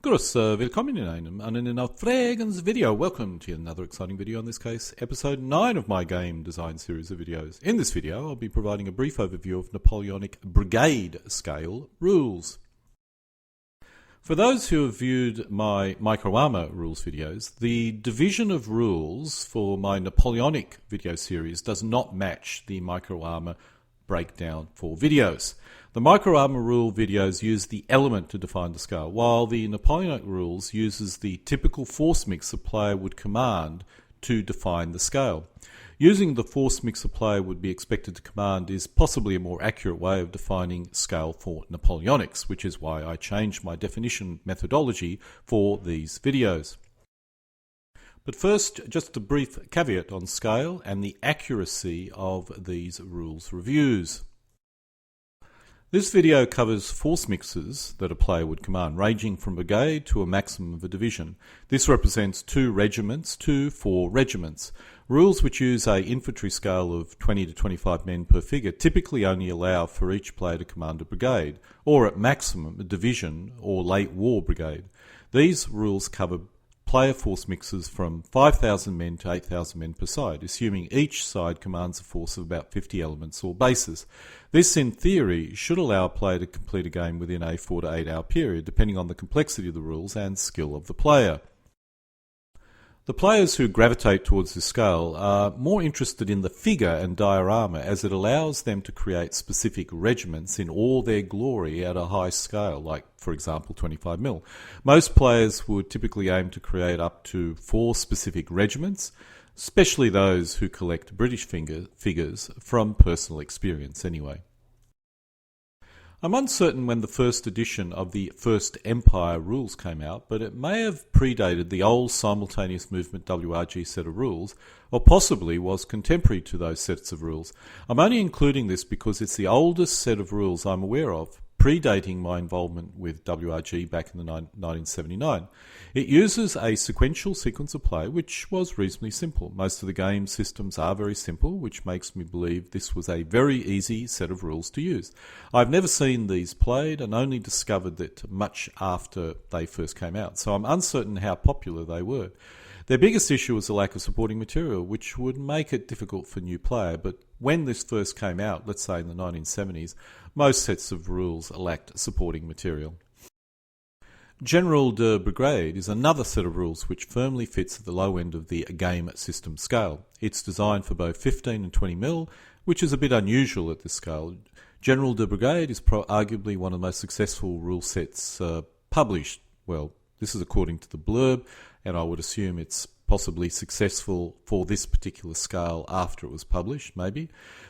Willkommen in einem anderen Aufregens video. Welcome to another exciting video, in this case, episode 9 of my game design series of videos. In this video, I'll be providing a brief overview of Napoleonic Brigade scale rules. For those who have viewed my micro-armor rules videos, the division of rules for my Napoleonic video series does not match the micro-armor breakdown for videos. The micro-armor rule videos use the element to define the scale, while the Napoleonic rules uses the typical force mix a player would command to define the scale. Using the force mix a player would be expected to command is possibly a more accurate way of defining scale for Napoleonics, which is why I changed my definition methodology for these videos. But first, just a brief caveat on scale and the accuracy of these rules reviews. This video covers force mixes that a player would command, ranging from brigade to a maximum of a division. This represents 2 regiments to 4 regiments. Rules which use an infantry scale of 20 to 25 men per figure typically only allow for each player to command a brigade, or at maximum a division or late war brigade. These rules cover player force mixes from 5,000 men to 8,000 men per side, assuming each side commands a force of about 50 elements or bases. This, in theory, should allow a player to complete a game within a 4 to 8 hour period, depending on the complexity of the rules and skill of the player. The players who gravitate towards this scale are more interested in the figure and diorama, as it allows them to create specific regiments in all their glory at a high scale, like, for example, 25 mil. Most players would typically aim to create up to 4 specific regiments, especially those who collect British figures from personal experience anyway. I'm uncertain when the first edition of the First Empire rules came out, but it may have predated the old simultaneous movement WRG set of rules, or possibly was contemporary to those sets of rules. I'm only including this because it's the oldest set of rules I'm aware of, predating my involvement with WRG back in 1979. It uses a sequential sequence of play, which was reasonably simple. Most of the game systems are very simple, which makes me believe this was a very easy set of rules to use. I've never seen these played and only discovered that much after they first came out, so I'm uncertain how popular they were. Their biggest issue was the lack of supporting material, which would make it difficult for a new player, but when this first came out, let's say in the 1970s, most sets of rules lacked supporting material. General de Brigade is another set of rules which firmly fits at the low end of the game system scale. It's designed for both 15 and 20 mil, which is a bit unusual at this scale. General de Brigade is arguably one of the most successful rule sets published. Well, this is according to the blurb, and I would assume it's possibly successful for this particular scale after it was published, maybe.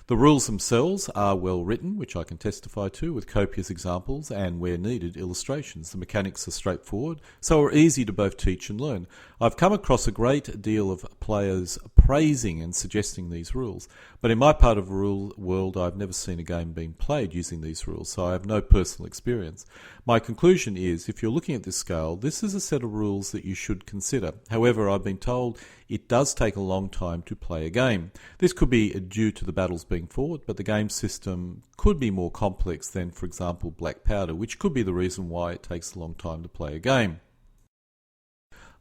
The rules themselves are well written, which I can testify to, with copious examples and, where needed, illustrations. The mechanics are straightforward, so are easy to both teach and learn. I've come across a great deal of players praising and suggesting these rules, but in my part of the rule world I've never seen a game being played using these rules, so I have no personal experience. My conclusion is, if you're looking at this scale, this is a set of rules that you should consider. However, I've been told it does take a long time to play a game. This could be due to the battles being fought, but the game system could be more complex than, for example, Black Powder, which could be the reason why it takes a long time to play a game.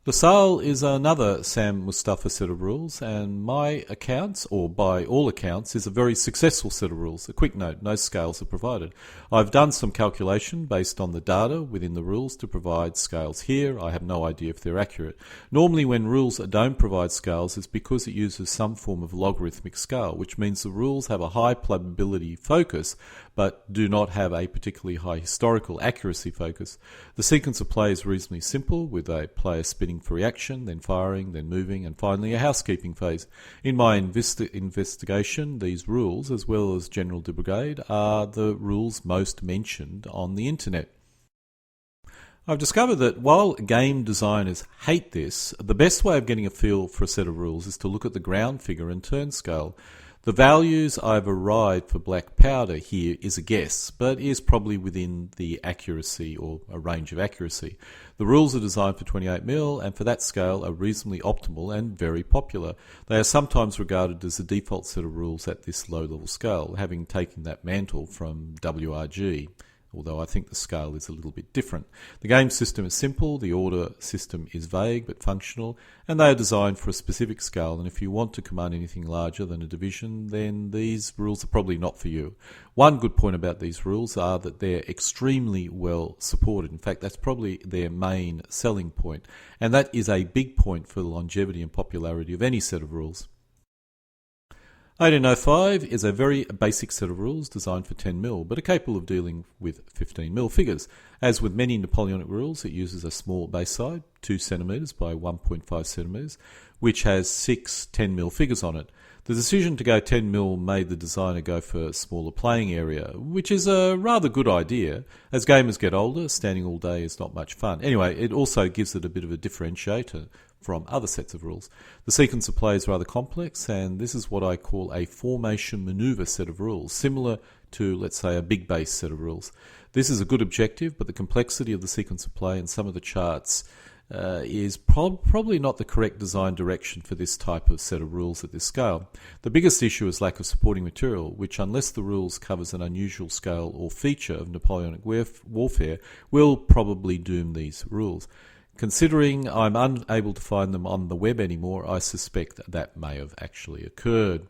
Lasalle is another Sam Mustafa set of rules, and my accounts, or by all accounts, is a very successful set of rules. A quick note, no scales are provided. I've done some calculation based on the data within the rules to provide scales here. I have no idea if they're accurate. Normally when rules don't provide scales, it's because it uses some form of logarithmic scale, which means the rules have a high probability focus, but do not have a particularly high historical accuracy focus. The sequence of play is reasonably simple, with a player spinning for reaction, then firing, then moving, and finally a housekeeping phase. In my investigation, these rules, as well as General de Brigade, are the rules most mentioned on the internet. I've discovered that while game designers hate this, the best way of getting a feel for a set of rules is to look at the ground figure and turn scale. The values I've arrived for Black Powder here is a guess, but is probably within the accuracy or a range of accuracy. The rules are designed for 28mm and for that scale are reasonably optimal and very popular. They are sometimes regarded as the default set of rules at this low level scale, having taken that mantle from WRG. although I think the scale is a little bit different. The game system is simple, the order system is vague but functional, and they are designed for a specific scale, and if you want to command anything larger than a division, then these rules are probably not for you. One good point about these rules are that they're extremely well supported. In fact, that's probably their main selling point, and that is a big point for the longevity and popularity of any set of rules. 1805 is a very basic set of rules designed for 10mm, but are capable of dealing with 15mm figures. As with many Napoleonic rules, it uses a small base side, 2 centimeters by 1.5 centimeters, which has 6 10mm figures on it. The decision to go 10mm made the designer go for a smaller playing area, which is a rather good idea. As gamers get older, standing all day is not much fun. Anyway, it also gives it a bit of a differentiator from other sets of rules. The sequence of play is rather complex, and this is what I call a formation maneuver set of rules, similar to, let's say, a big base set of rules. This is a good objective, but the complexity of the sequence of play and some of the charts is probably not the correct design direction for this type of set of rules at this scale. The biggest issue is lack of supporting material, which, unless the rules covers an unusual scale or feature of Napoleonic warfare, will probably doom these rules. Considering I'm unable to find them on the web anymore, I suspect that may have actually occurred.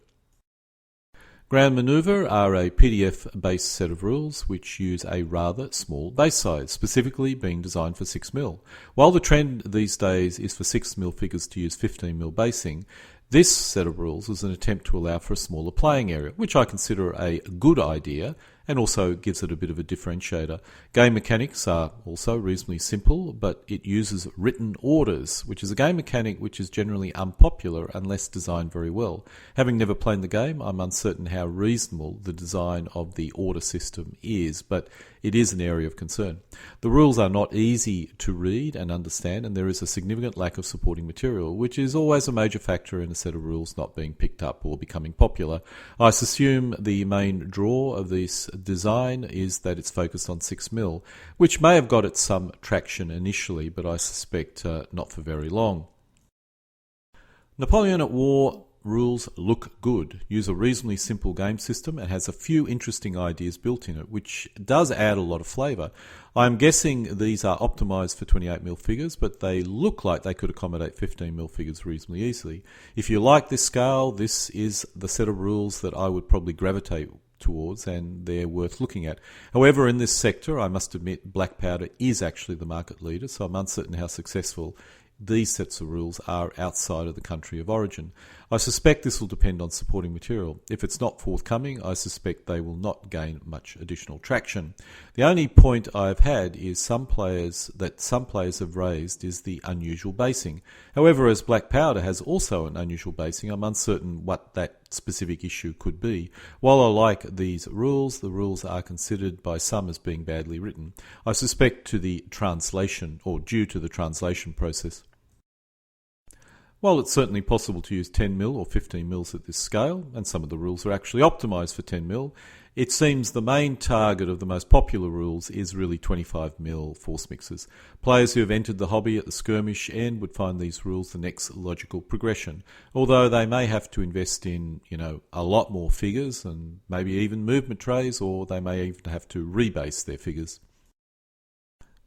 Ground Maneuver are a PDF-based set of rules which use a rather small base size, specifically being designed for 6mm. While the trend these days is for 6mm figures to use 15mm basing, this set of rules was an attempt to allow for a smaller playing area, which I consider a good idea and also gives it a bit of a differentiator. Game mechanics are also reasonably simple, but it uses written orders, which is a game mechanic which is generally unpopular unless designed very well. Having never played the game, I'm uncertain how reasonable the design of the order system is, but it is an area of concern. The rules are not easy to read and understand, and there is a significant lack of supporting material, which is always a major factor in a set of rules not being picked up or becoming popular. I assume the main draw of this design is that it's focused on 6mm, which may have got it some traction initially, but I suspect not for very long. Napoleon at War rules look good, use a reasonably simple game system, and has a few interesting ideas built in it, which does add a lot of flavour. I'm guessing these are optimised for 28mm figures, but they look like they could accommodate 15mm figures reasonably easily. If you like this scale, this is the set of rules that I would probably gravitate towards, and they're worth looking at. However, in this sector, I must admit black powder is actually the market leader, so I'm uncertain how successful these sets of rules are outside of the country of origin. I suspect this will depend on supporting material. If it's not forthcoming, I suspect they will not gain much additional traction. The only point I've had is some players have raised is the unusual basing. However, as black powder has also an unusual basing, I'm uncertain what that specific issue could be. While I like these rules, the rules are considered by some as being badly written. I suspect due to the translation process. While it's certainly possible to use 10mm or 15mm at this scale, and some of the rules are actually optimised for 10mm, it seems the main target of the most popular rules is really 25mm force mixers. Players who have entered the hobby at the skirmish end would find these rules the next logical progression, although they may have to invest in, a lot more figures and maybe even movement trays, or they may even have to rebase their figures.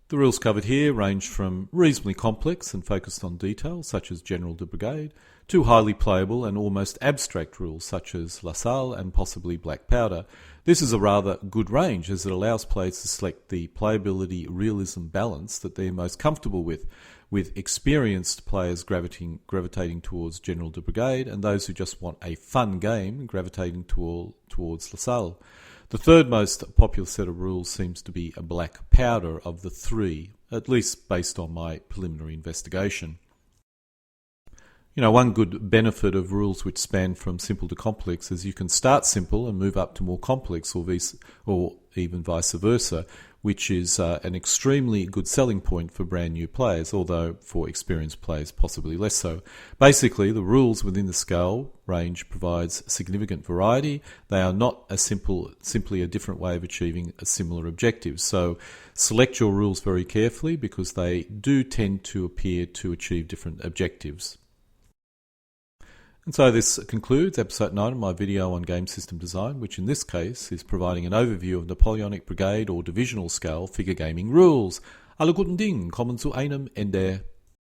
The rules covered here range from reasonably complex and focused on detail, such as General de Brigade, to highly playable and almost abstract rules, such as Lasalle and possibly black powder. This is a rather good range, as it allows players to select the playability-realism balance that they're most comfortable with experienced players gravitating towards General de Brigade, and those who just want a fun game gravitating towards Lasalle. The third most popular set of rules seems to be a black powder of the three, at least based on my preliminary investigation. One good benefit of rules which span from simple to complex is you can start simple and move up to more complex, or even vice versa, which is an extremely good selling point for brand new players, although for experienced players possibly less so. Basically, the rules within the scale range provides significant variety. They are not simply a different way of achieving a similar objective. So select your rules very carefully, because they do tend to appear to achieve different objectives. And so this concludes episode 9 of my video on game system design, which in this case is providing an overview of Napoleonic Brigade or divisional scale figure gaming rules. Alle guten Dinge kommen zu einem Ende.